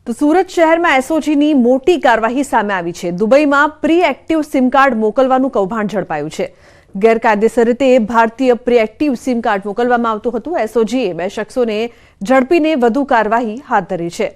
તો સુરત શહેરમાં એસઓજીની મોટી કાર્યવાહી સામે આવી છે। દુબઈમાં પ્રી એક્ટિવ સિમ કાર્ડ મોકલવાનું કૌભાંડ ઝડપાયું છે। ગેરકાયદેસર રીતે ભારતીય પ્રી એક્ટિવ સિમ કાર્ડ મોકલવામાં આવતું હતું। એસઓજીએ 2 શખ્સોને ઝડપીને વધુ કાર્યવાહી હાથ ધરી છે।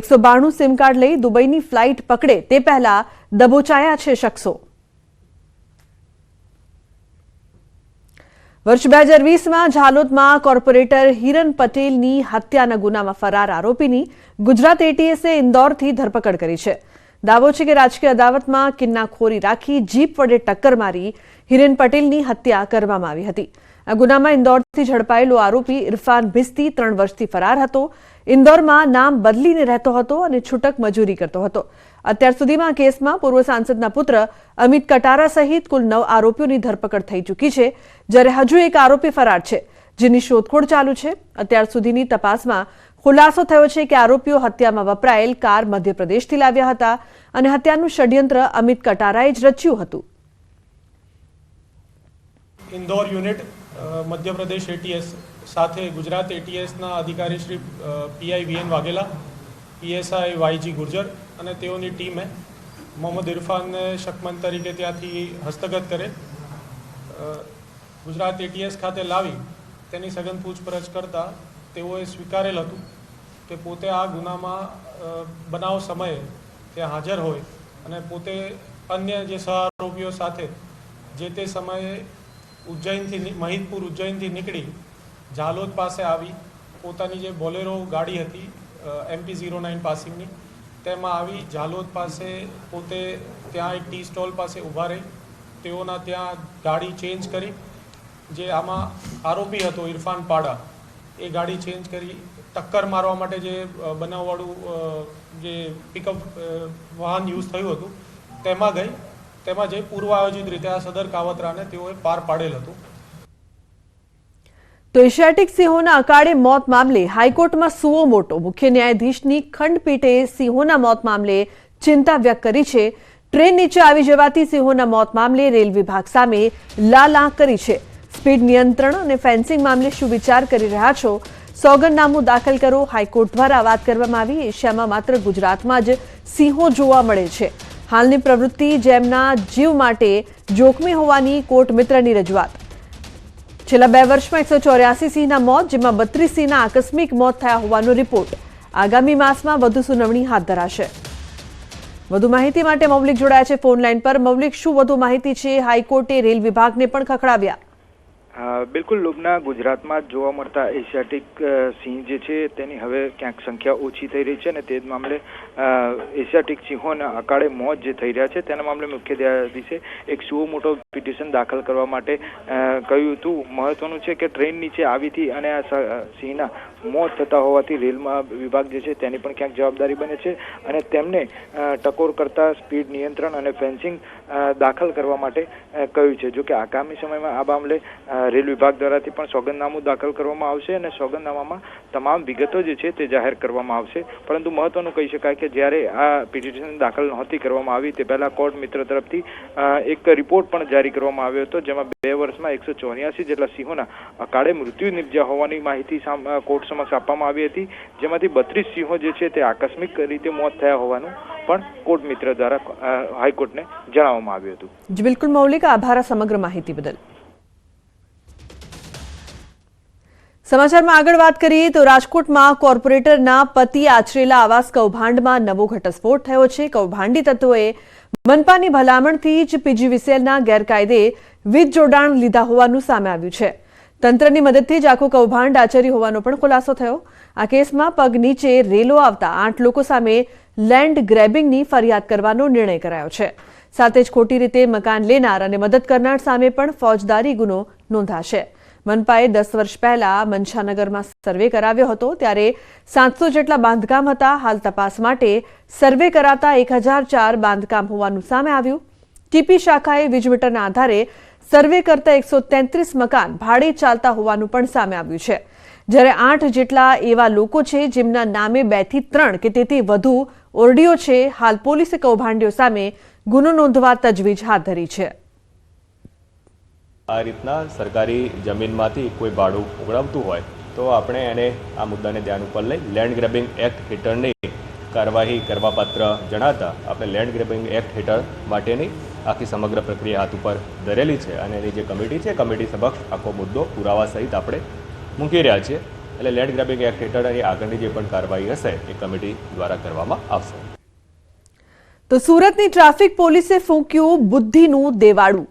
192 સિમ કાર્ડ લઈ દુબઈની ફ્લાઇટ પકડે તે પહેલા દબોચાયા છે શખ્સો। વર્ષ 2020માં ઝાલોદમાં કોર્પોરેટર હિરન પટેલની હત્યાના ગુનામાં ફરાર આરોપીની ગુજરાત એટીએસે ઇન્દોરથી ધરપકડ કરી છે। દાવો છે કે રાજકીય અદાવતમાં કિન્નાખોરી રાખી જીપ વડે ટક્કર મારી હિરન પટેલની હત્યા કરવામાં આવી હતી। આ ગુનામાં ઇન્દોરથી ઝડપાયેલો આરોપી ઇરફાન ભિસ્તી 3 વર્ષથી ફરાર હતો। ઇન્દોરમાં નામ બદલીને રહેતો હતો અને છૂટક મજૂરી કરતો હતો। અત્યાર સુધીમાં આ કેસમાં પૂર્વ સાંસદના પુત્ર અમિત કટારા સહિત કુલ 9 આરોપીઓની ધરપકડ થઈ ચૂકી છે, જ્યારે હજુ એક આરોપી ફરાર છે, જેની શોધખોળ ચાલુ છે। અત્યાર સુધીની તપાસમાં ખુલાસો થયો છે કે આરોપીઓ હત્યામાં વપરાયેલ કાર મધ્યપ્રદેશથી લાવ્યા હતા અને હત્યાનું ષડયંત્ર અમિત કટારાએ જ રચ્યું હતું। इंदौर यूनिट मध्य प्रदेश एटीएस साथ गुजरात एटीएसना अधिकारी Shri PI VN Vaghela, PSI YG Gurjar અને તેઓની ટીમે મોહમ્મદ ઇરફાનને શકમંદ તરીકે ત્યાંથી હસ્તગત કરે ગુજરાત એટીએસ ખાતે લાવી તેની સઘન પૂછપરછ કરતા તેઓએ સ્વીકારેલ હતું કે પોતે આ ગુનામાં બનાવ સમયે ત્યાં હાજર હોય અને પોતે અન્ય જે સહઆરોપીઓ સાથે જે તે સમયે ઉજ્જૈનથી મહિદપુર ઉજ્જૈનથી નીકળી ઝાલોદ પાસે આવી પોતાની જે બોલેરો ગાડી હતી MP09 પાસિંગની તેમાં આવી ઝાલોદ પાસે પોતે ત્યાં એક ટી સ્ટોલ પાસે ઊભા રહી તેઓના ત્યાં ગાડી ચેન્જ કરી જે આમાં આરોપી હતો ઇરફાન પાડા એ ગાડી ચેન્જ કરી ટક્કર મારવા માટે જે બનાવવાળું જે પિકઅપ વાહન યુઝ થયું હતું તેમાં ગઈ તેમાં જે પૂર્વ આયોજિત રીતે આ સદર કાવતરાને તેઓએ પાર પાડેલ હતું। તો એશિયાટિક સિંહોના અકાળે મોત મામલે હાઈકોર્ટમાં સુઓ મોટો। મુખ્ય ન્યાયાધીશની ખંડપીઠે સિંહોના મોત મામલે ચિંતા વ્યક્ત કરી છે। ટ્રેન નીચે આવી જવાથી સિંહોના મોત મામલે રેલ વિભાગ સામે લાલા કરી છે। સ્પીડ નિયંત્રણ અને ફેન્સિંગ મામલે શું વિચાર કરી રહ્યા છો? સોગંદનામું દાખલ કરો, હાઈકોર્ટ દ્વારા વાત કરવામાં આવી। એશિયામાં માત્ર ગુજરાતમાં જ સિંહો જોવા મળે છે। હાલની પ્રવૃત્તિ જેમના જીવ માટે જોખમી હોવાની કોર્ટ મિત્રની રજૂઆત। છેલ્લા 2 વર્ષમાં 184 સિંહના મોત, જેમાં 32 સિંહના આકસ્મિક મોત થયા હોવાનો રિપોર્ટ। આગામી માસમાં વધુ સુનાવણી હાથ ધરાશે। વધુ માહિતી માટે મૌલિક જોડાયા છે ફોન લાઈન પર। મૌલિક, શું વધુ માહિતી છે? હાઈકોર્ટે રેલ વિભાગને પણ ખખડાવ્યા। બિલકુલ લુબના, ગુજરાતમાં જોવા મળતા એશિયાટિક સિંહ જે છે તેની હવે ક્યાંક સંખ્યા ઓછી થઈ રહી છે અને તે જ મામલે એશિયાટિક સિંહોના અકાળે મોત જે થઈ રહ્યા છે તેના મામલે મુખ્ય ન્યાયાધીશે એક સુઓ મોટો પિટિશન દાખલ કરવા માટે કહ્યું હતું। મહત્વનું છે કે ટ્રેન નીચે આવીથી અને આ સિંહના મોત થતા હોવાથી રેલમાં વિભાગ જે છે તેની પણ ક્યાંક જવાબદારી બને છે અને તેમને ટકોર કરતા સ્પીડ નિયંત્રણ અને ફેન્સિંગ દાખલ કરવા માટે કહ્યું છે। જો કે આગામી સમયમાં આ મામલે રેલ વિભાગ દ્વારાથી પણ સોગંદનામું દાખલ કરવામાં આવશે અને સોગંદનામામાં તમામ વિગતો જે છે તે જાહેર કરવામાં આવશે। પરંતુ મહત્વનું કહી શકાય કે જ્યારે આ પિટિશન દાખલ નહોતી કરવામાં આવી તે પહેલા કોર્ટ મિત્ર તરફથી એક રિપોર્ટ પણ જારી કરવામાં આવ્યો હતો, જેમાં 2 વર્ષમાં 184 જેટલા સિંહોના અકાળે મૃત્યુ નિપજ્યા હોવાની માહિતી કોર્ટ સમક્ષ આપવામાં આવી હતી, જેમાંથી 32 સિંહો જે છે તે આકસ્મિક રીતે મોત થયા હોવાનું પણ કોર્ટ મિત્ર દ્વારા હાઈકોર્ટને જણાવવામાં આવ્યું હતું। જી બિલકુલ મૌલિક, આભાર સમગ્ર માહિતી બદલ। સમાચારમાં આગળ વાત કરીએ તો રાજકોટમાં કોર્પોરેટરના પતિ આચરેલા આવાસ કૌભાંડમાં નવો ઘટસ્ફોટ થયો છે। કૌભાંડી તત્વોએ મનપાની ભલામણથી જ પીજીવીસીએલના ગેરકાયદે વીજ જોડાણ લીધા હોવાનું સામે આવ્યું છે। તંત્રની મદદથી જ આખું કૌભાંડ આચર્યું હોવાનો પણ ખુલાસો થયો। આ કેસમાં પગ નીચે રેલો આવતા 8 લોકો સામે લેન્ડ ગ્રેબિંગની ફરિયાદ કરવાનો નિર્ણય કરાયો છે। સાથે જ ખોટી રીતે મકાન લેનાર અને મદદ કરનાર સામે પણ ફોજદારી ગુનો નોંધાશે। મનપાએ 10 વર્ષ પહેલા મંછાનગરમાં સર્વે કરાવ્યો હતો, ત્યારે 700 જેટલા બાંધકામ હતા। હાલ તપાસ માટે સર્વે કરાતા 1004 બાંધકામ હોવાનું સામે આવ્યું। ટીપી શાખાએ વીજ મીટરના આધારે સર્વે કરતા 133 મકાન ભાડે ચાલતા હોવાનું પણ સામે આવ્યું છે, જ્યારે 8 જેટલા એવા લોકો છે જેમના નામે 2 થી 3 કે તેથી વધુ ઓરડીઓ છે। હાલ પોલીસે કૌભાંડીઓ સામે ગુનો નોંધવા તજવીજ હાથ ધરી છે। આ રીતના સરકારી જમીનમાંથી કોઈ ભાડું ઉઘરાવતું હોય તો આપણે એને આ મુદ્દાને ધ્યાન ઉપર લઈ લેન્ડ ગ્રેબિંગ એક્ટ હેઠળની કાર્યવાહી કરવાપાત્ર જણાતા આપણે લેન્ડ ગ્રેબિંગ એક્ટ હેઠળ માટેની આખી સમગ્ર પ્રક્રિયા હાથ ઉપર ધરેલી છે અને એની જે કમિટી છે કમિટી સમક્ષ આખો મુદ્દો પુરાવા સહિત આપણે મૂકી રહ્યા છીએ. એટલે લેન્ડ ગ્રેબિંગ એક્ટ હેઠળ એની આગળની જે પણ કાર્યવાહી હશે એ કમિટી દ્વારા કરવામાં આવશે. તો સુરતની ટ્રાફિક પોલીસે ફૂંક્યું બુદ્ધિનું દેવાળું.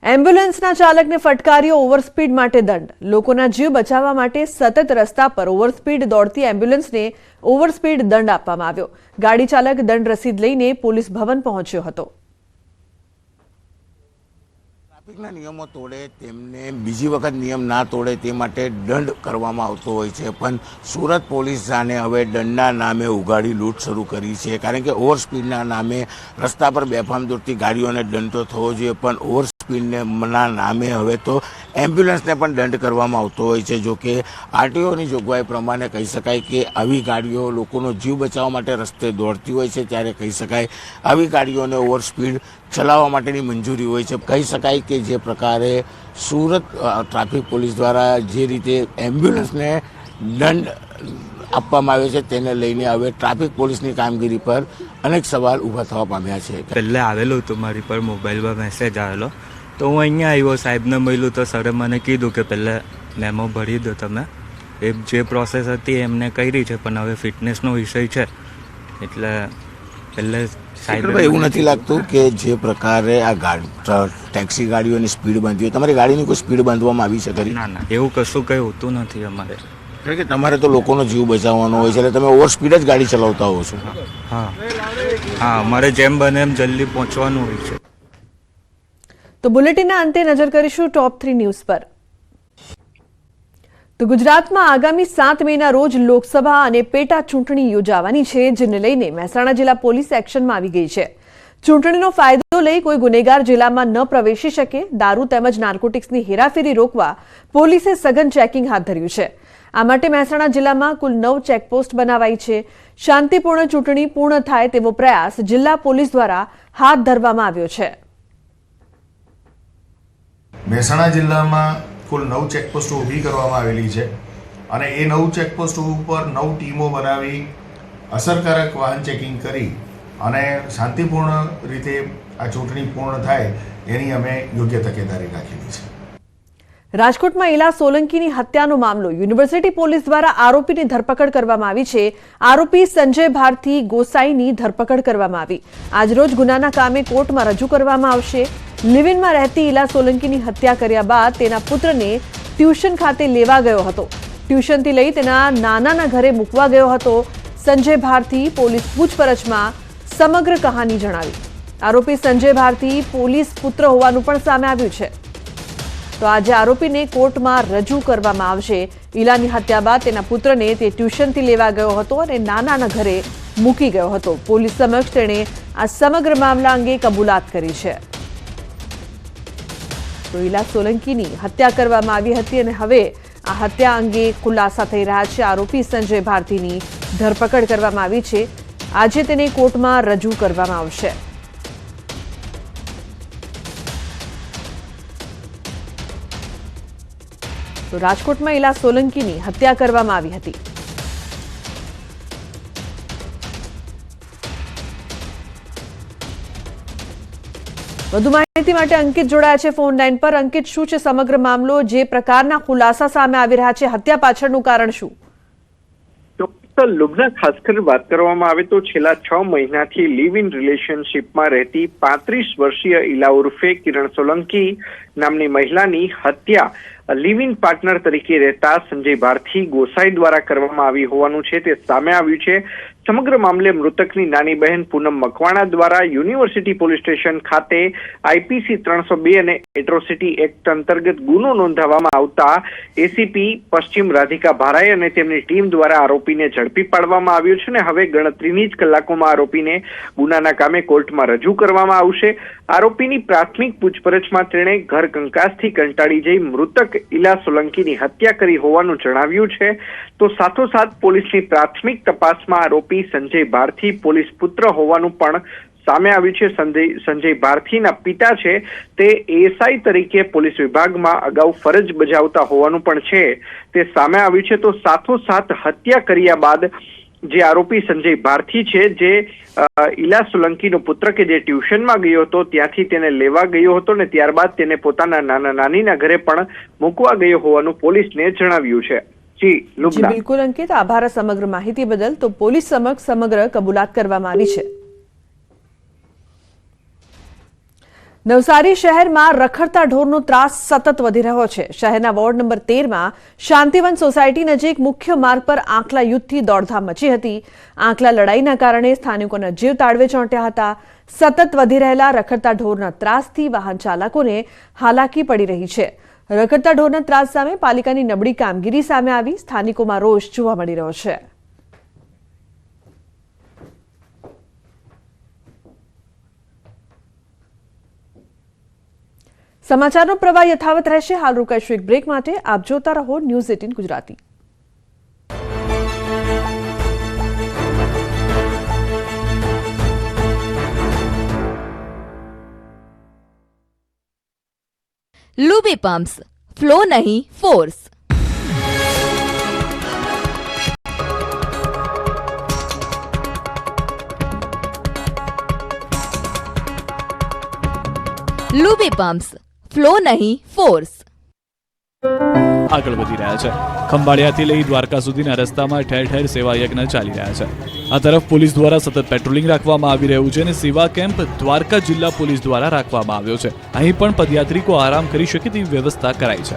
એમ્બ્યુલન્સના ચાલકને ફટકાર્યો ઓવરસ્પીડ માટે દંડ. લોકોના જીવ બચાવવા માટે સતત રસ્તા પર ઓવરસ્પીડ દોડતી એમ્બ્યુલન્સને ઓવરસ્પીડ દંડ આપવામાં આવ્યો. ગાડી ચાલક દંડ રસીદ લઈને પોલીસ ભવન પહોંચ્યો હતો. ટ્રાફિકના નિયમો તોડે તેમને બીજી વખત નિયમ ના તોડે તે માટે દંડ કરવામાં આવતો હોય છે, પણ સુરત પોલીસ જાણે હવે દંડના નામે ઉઘાડી લૂંટ શરૂ કરી છે. કારણ કે ઓવર સ્પીડના નામે રસ્તા પર બેફામ દોડતી ગાડીઓને દંડ તો થવો જોઈએ, પણ ઓવર સ્પીડના નામે હવે તો એમ્બ્યુલન્સને પણ દંડ કરવામાં આવતો હોય છે. જો કે આરટીઓની જોગવાઈ પ્રમાણે કહી શકાય કે આવી ગાડીઓ લોકોનો જીવ બચાવવા માટે રસ્તે દોડતી હોય છે, ત્યારે કહી શકાય આવી ગાડીઓને ઓવર સ્પીડ ચલાવવા માટેની મંજૂરી હોય છે. કહી શકાય કે જે પ્રકારે સુરત ટ્રાફિક પોલીસ દ્વારા જે રીતે એમ્બ્યુલન્સને દંડ આપવામાં આવ્યો છે તેને લઈને હવે ટ્રાફિક પોલીસની કામગીરી પર અનેક સવાલ ઊભા થવા પામ્યા છે. પહેલાં આવેલું હતું મારી પર મોબાઈલમાં મેસેજ આવેલો, તો હું અહીંયા આવ્યો, સાહેબને મળ્યું તો સરે મને કીધું કે પહેલાં મેમો ભરી દો તમે. એ જે પ્રોસેસ હતી એમને કરી છે, પણ હવે ફિટનેસનો વિષય છે એટલે પહેલાં સાહેબ એવું નથી લાગતું કે જે પ્રકારે આ ટેક્સી ગાડીઓની સ્પીડ બાંધી હોય, તમારી ગાડીની કોઈ સ્પીડ બાંધવામાં આવી છે ખરી? ના ના, એવું કશું કંઈ હોતું નથી અમારે. કારણ કે તમારે તો લોકોનો જીવ બચાવવાનો હોય છે એટલે તમે ઓવર સ્પીડ જ ગાડી ચલાવતા હો છો. હા હા, અમારે જેમ બને એમ જલ્દી પહોંચવાનું હોય છે. તો બુલેટિનના અંતે નજર કરીશું ટોપ 3 ન્યૂઝ પર. તો ગુજરાતમાં આગામી 7 મેના રોજ લોકસભા અને પેટા ચૂંટણી યોજાવાની છે, જેને લઈને મહેસાણા જિલ્લા પોલીસ એક્શનમાં આવી ગઈ છે. ચૂંટણીનો ફાયદો લઈ કોઈ ગુનેગાર જિલ્લામાં ન પ્રવેશી શકે, દારૂ તેમજ નાર્કોટિક્સની હેરાફેરી રોકવા પોલીસે સઘન ચેકિંગ હાથ ધર્યું છે. આ માટે મહેસાણા જિલ્લામાં કુલ 9 ચેકપોસ્ટ બનાવાઈ છે. શાંતિપૂર્ણ ચૂંટણી પૂર્ણ થાય તેવો પ્રયાસ જિલ્લા પોલીસ દ્વારા હાથ ધરવામાં આવ્યો છે. મહેસાણા જિલ્લામાં કુલ 9 ચેકપોસ્ટો ઊભી કરવામાં આવેલી છે અને એ 9 ચેકપોસ્ટો ઉપર 9 ટીમો બનાવી અસરકારક વાહન ચેકિંગ કરી અને શાંતિપૂર્ણ રીતે આ ચૂંટણી પૂર્ણ થાય એની અમે યોગ્ય તકેદારી રાખેલી છે. રાજકોટમાં ઇલા સોલંકીની હત્યાનો મામલો. યુનિવર્સિટી પોલીસ દ્વારા આરોપીની ધરપકડ કરવામાં આવી છે. આરોપી સંજય ભારતી ગોસાઈની ધરપકડ કરવામાં આવી. આજરોજ ગુનાના કામે કોર્ટમાં રજૂ કરવામાં આવશે. લિવિનમાં રહેતી ઇલા સોલંકીની હત્યા કર્યા બાદ તેના પુત્રને ટ્યુશન ખાતે લેવા ગયો હતો. ટ્યુશનથી લઈ તેના નાનાના ઘરે મૂકવા ગયો હતો. સંજય ભારતી પોલીસ પૂછપરછમાં સમગ્ર કહાની જણાવી. આરોપી સંજય ભારતી પોલીસ પુત્ર હોવાનું પણ સામે આવ્યું છે. તો આજે આરોપીને કોર્ટમાં રજૂ કરવામાં આવશે. ઇલાની હત્યા બાદ તેના પુત્રને તે ટ્યુશનથી લેવા ગયો હતો અને નાનાના ઘરે મૂકી ગયો હતો. પોલીસ સમક્ષ તેણે આ સમગ્ર મામલા અંગે કબૂલાત કરી છે. તો ઇલા સોલંકીની હત્યા કરવામાં આવી હતી અને હવે આ હત્યા અંગે ખુલાસા થઈ રહ્યા છે. આરોપી સંજય ભારતીની ધરપકડ કરવામાં આવી છે. આજે તેને કોર્ટમાં રજૂ કરવામાં આવશે. તો રાજકોટમાં ઇલા સોલંકીની હત્યા કરવામાં આવી હતી. વધુ માહિતી માટે અંકિત જોડાયા છે ફોન લાઈન પર. અંકિત, શું છે સમગ્ર મામલો? જે પ્રકારના ખુલાસા સામે આવી રહ્યા છે, હત્યા પાછળનું કારણ શું? લુબના, ખાસ કરીને વાત કરવામાં આવે તો છેલ્લા 6 મહિનાથી લિવ ઇન રિલેશનશીપમાં રહેતી 35 વર્ષીય ઇલા ઉર્ફે કિરણ સોલંકી નામની મહિલાની હત્યા લિવ ઇન પાર્ટનર તરીકે રહેતા સંજય ભારતી ગોસાઈ દ્વારા કરવામાં આવી હોવાનું છે તે સામે આવ્યું છે. સમગ્ર મામલે મૃતકની નાની બહેન પૂનમ મકવાણા દ્વારા યુનિવર્સિટી પોલીસ સ્ટેશન ખાતે આઈપીસી 302 અને એટ્રોસિટી એક્ટ અંતર્ગત ગુનો નોંધાવવામાં આવતા એસીપી પશ્ચિમ રાધિકા ભારાઈ અને તેમની ટીમ દ્વારા આરોપીને ઝડપી પાડવામાં આવ્યો છે અને હવે ગણતરીની જ કલાકોમાં આરોપીને ગુનાના કામે કોર્ટમાં રજૂ કરવામાં આવશે. આરોપીની પ્રાથમિક પૂછપરછમાં તેણે ઘર કંકાસથી કંટાળી જઈ મૃતક ઇલા સોલંકીની હત્યા કરી હોવાનું જણાવ્યું છે. તો સાથોસાથ પોલીસની પ્રાથમિક તપાસમાં આરોપી સંજય ભારતી પોલીસ પુત્ર હોવાનું પણ સામે આવ્યું છે. સંજય ભારતીના પિતા છે તે એએસઆઈ તરીકે પોલીસ વિભાગમાં અગાઉ ફરજ બજાવતા હોવાનું પણ છે તે સામે આવ્યું છે. તો સાથોસાથ હત્યા કર્યા બાદ જે આરોપી સંજય ભારથી છે, જે ઈલા સોલંકીનો પુત્ર કે જે ટ્યુશનમાં ગયો હતો ત્યાંથી તેને લેવા ગયો હતો ને ત્યારબાદ તેને પોતાના નાના નાનીના ઘરે પણ મૂકવા ગયો હોવાનું પોલીસને જણાવ્યું છે. જી જી લુબના. બિલકુલ અંકિત, આભાર સમગ્ર માહિતી બદલ. તો પોલીસ સમક્ષ સમગ્ર કબૂલાત કરવામાં આવી છે. નવસારી શહેરમાં રખડતા ઢોરનો ત્રાસ સતત વધી રહ્યો છે. શહેરના વોર્ડ નંબર 13માં શાંતિવન સોસાયટી નજીક મુખ્ય માર્ગ પર આંખલા યુદ્ધથી દોડધામ મચી હતી. આંખલા લડાઈના કારણે સ્થાનિકોના જીવ તાળવે ચોંટ્યા હતા. સતત વધી રહેલા રખડતા ઢોરના ત્રાસથી વાહન ચાલકોને હાલાકી પડી રહી છે. રખડતા ઢોરના ત્રાસ સામે પાલિકાની નબળી કામગીરી સામે આવી સ્થાનિકોમાં રોષ જોવા મળી રહ્યો છે. સમાચારનો પ્રવાહ યથાવત રહેશે. હાલ રોકાઈશું એક બ્રેક માટે. આપ જોતા રહો news 18 Gujarati. Luby pumps, flow नहीं फोर्स. लूबी पंप्स, फ्लो नहीं फोर्स. આગળ વધી રહ્યા છે. ખંભાળિયાથી લઈ દ્વારકા સુધીના રસ્તામાં ઠેર ઠેર સેવા યજ્ઞ ચાલી રહ્યા છે. આ તરફ પોલીસ દ્વારા સતત પેટ્રોલિંગ રાખવામાં આવી રહ્યું છે અને સેવા કેમ્પ દ્વારકા જિલ્લા પોલીસ દ્વારા રાખવામાં આવ્યો છે. અહીં પણ પદયાત્રિકો આરામ કરી શકે તેવી વ્યવસ્થા કરાઈ છે.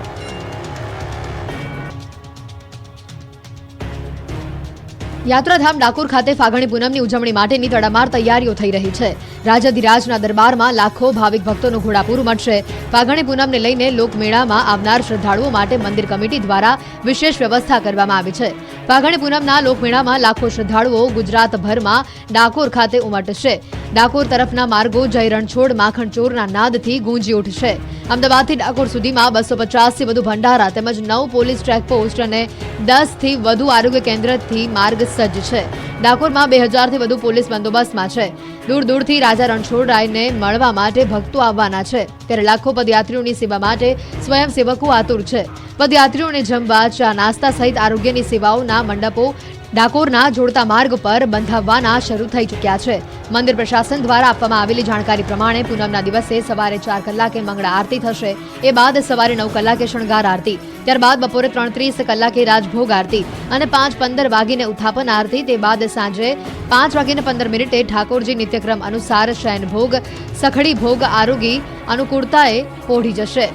યાત્રાધામ ડાકોર ખાતે ફાગણી પૂનમની ઉજવણી માટેની તડામાર તૈયારીઓ થઈ રહી છે. રાજાધિરાજના દરબારમાં લાખો ભાવિક ભક્તોનું ઘોડાપૂર ઉમટશે. ફાગણી પૂનમને લઈને લોકમેળામાં આવનાર શ્રદ્ધાળુઓ માટે મંદિર કમિટી દ્વારા વિશેષ વ્યવસ્થા કરવામાં આવી છે. ફાગણી પૂનમના લોકમેળામાં લાખો શ્રદ્ધાળુઓ ગુજરાતભરમાં ડાકોર ખાતે ઉમટશે. ડાકોર તરફના માર્ગો જય રણછોડ માખણચોરના નાદથી ગુંજી ઉઠશે. અમદાવાદથી ડાકોર સુધીમાં 250થી વધુ ભંડારા તેમજ 9 પોલીસ ચેકપોસ્ટ અને 10થી વધુ આરોગ્ય કેન્દ્રથી માર્ગ સજ્જ છે. ડાકોરમાં 2000થી વધુ પોલીસ બંદોબસ્તમાં છે. દૂર દૂરથી રાજા રણછોડરાયને મળવા માટે ભક્તો આવવાના છે. ત્યારે લાખો પદયાત્રીઓની સેવા માટે સ્વયંસેવકો આતુર છે. પદયાત્રીઓને જમવા, ચા નાસ્તા સહિત આરોગ્યની સેવાઓના મંડપો ડાકોરના જોડતા માર્ગ પર બંધાવવાના શરૂ થઈ ચૂક્યા છે. મંદિર પ્રશાસન દ્વારા આપવામાં આવેલી જાણકારી પ્રમાણે પૂનમના દિવસે સવારે 4 કલાકે મંગળા આરતી થશે. એ બાદ સવારે 9 કલાકે શણગાર આરતી, ત્યારબાદ બપોરે 3:30 કલાકે રાજભોગ આરતી અને 5:15 વાગીને ઉત્થાપન આરતી. તે બાદ સાંજે 5:15 ઠાકોરજી નિત્યક્રમ અનુસાર શયન ભોગ, સખડી ભોગ આરોગી અનુકૂળતાએ પોઢી જશે.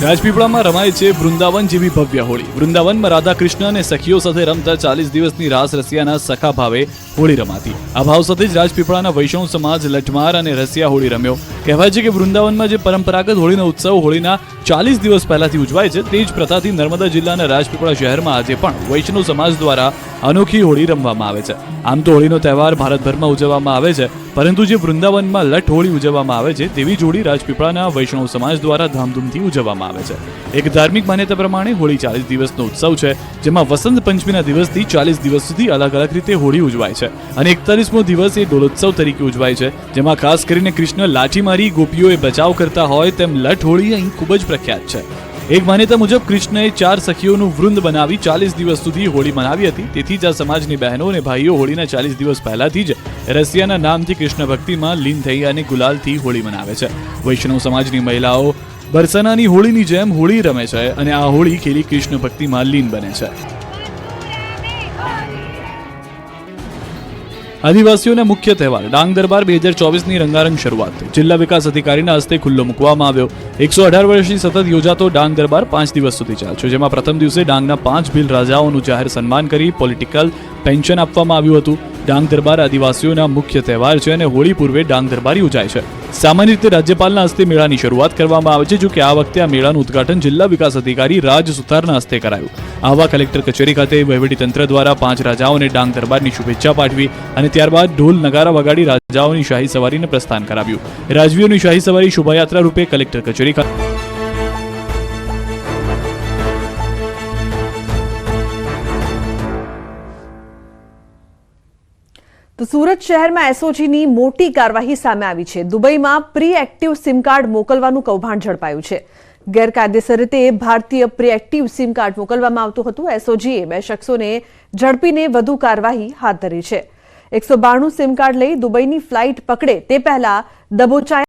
રાજપીપળામાં રમાય છે વૃંદાવન જેવી ભવ્ય હોળી. વૃંદાવનમાં રાધા કૃષ્ણ અને સખીઓ સાથે રમતા 40 દિવસની રાસ રસિયાના સખા ભાવે હોળી રમાતી. આ ભાવ સાથે જ રાજપીપળાના વૈષ્ણવ સમાજ લઠમાર અને રસિયા હોળી રમ્યો. કહેવાય છે કે વૃંદાવનમાં જે પરંપરાગત હોળીનો ઉત્સવ હોળીના 40 દિવસ પહેલાથી ઉજવાય છે, તે જ પ્રથાથી નર્મદા જિલ્લાના રાજપીપળા શહેરમાં આજે પણ વૈષ્ણવ સમાજ દ્વારા અનોખી હોળી રમવામાં આવે છે. આમ તો હોળીનો તહેવાર ભારતભરમાં ઉજવવામાં આવે છે, પરંતુ જે વૃંદાવનમાં લઠ હોળી ઉજવવામાં આવે છે તેવી જ હોળી રાજપીપળાના વૈષ્ણવ સમાજ દ્વારા ધામધૂમથી ઉજવવામાં આવે છે. એક ધાર્મિક માન્યતા પ્રમાણે હોળી 40 દિવસનો ઉત્સવ છે, જેમાં વસંત પંચમીના દિવસથી 40 દિવસ સુધી અલગ અલગ રીતે હોળી ઉજવાય છે અને 41મો દિવસ એ ડોલોત્સવ તરીકે ઉજવાય છે, જેમાં ખાસ કરીને કૃષ્ણ લાઠી મારી ગોપીઓએ બચાવ કરતા હોય તેમ લઠ હોળી અહીં ખૂબ જ પ્રખ્યાત છે. એક માન્યતા મુજબ કૃષ્ણએ 4 સખીઓનું વૃંદ બનાવી 40 દિવસ સુધી હોળી મનાવી હતી. તેથી જ આ સમાજની બહેનો અને ભાઈઓ હોળીના 40 દિવસ પહેલાથી જ રસિયાના નામથી કૃષ્ણ ભક્તિમાં લીન થઈ અને ગુલાલથી હોળી મનાવે છે. વૈષ્ણવ સમાજની મહિલાઓ બરસાનાની હોળીની જેમ હોળી રમે છે અને આ હોળી ખેલી કૃષ્ણ ભક્તિમાં લીન બને છે. આદિવાસીઓના મુખ્ય તહેવાર ડાંગ દરબાર 2024ની રંગારંગ શરૂઆત જિલ્લા વિકાસ અધિકારીના હસ્તે ખુલ્લો મૂકવામાં આવ્યો. 118 વર્ષથી સતત યોજાતો ડાંગ દરબાર 5 દિવસ સુધી ચાલશે, જેમાં પ્રથમ દિવસે ડાંગના 5 ભીલ રાજાઓનું જાહેર સન્માન કરી પોલિટિકલ પેન્શન આપવામાં આવ્યું હતું. ડાંગ દરબાર આદિવાસીઓના મુખ્ય તહેવાર છે અને હોળી પૂર્વે ડાંગ દરબાર યોજાય છે. સામાન્ય રીતે રાજ્યપાલના હસ્તે મેળાની શરૂઆત કરવામાં આવે છે, જો કે આ વખતે આ મેળાનું ઉદ્ઘાટન જિલ્લા વિકાસ અધિકારી રાજ સુતારના હસ્તે કરાયું. આવા કલેક્ટર કચેરી ખાતે વહીવટીતંત્ર દ્વારા 5 રાજાઓને ડાંગ દરબારની શુભેચ્છા પાઠવી અને ત્યારબાદ ઢોલ નગારા વગાડી રાજાઓની શાહી સવારીને પ્રસ્થાન કરાવ્યું. રાજવીઓની શાહી સવારી શોભાયાત્રા રૂપે કલેક્ટર કચેરી ખાતે તો સુરત શહેરમાં એસઓજીની મોટી કાર્યવાહી સામે આવી છે. દુબઈમાં પ્રી એક્ટિવ સિમ કાર્ડ મોકલવાનું કૌભાંડ ઝડપાયું છે. ગેરકાયદેસર રીતે ભારતીય પ્રીએક્ટિવ સિમ કાર્ડ મોકલવામાં આવતું હતું. એસઓજીએ 2 શખ્સોને ઝડપીને વધુ કાર્યવાહી હાથ ધરી છે. 192 સિમ કાર્ડ લઈ દુબઈની ફ્લાઇટ પકડે તે પહેલા દબોચાયા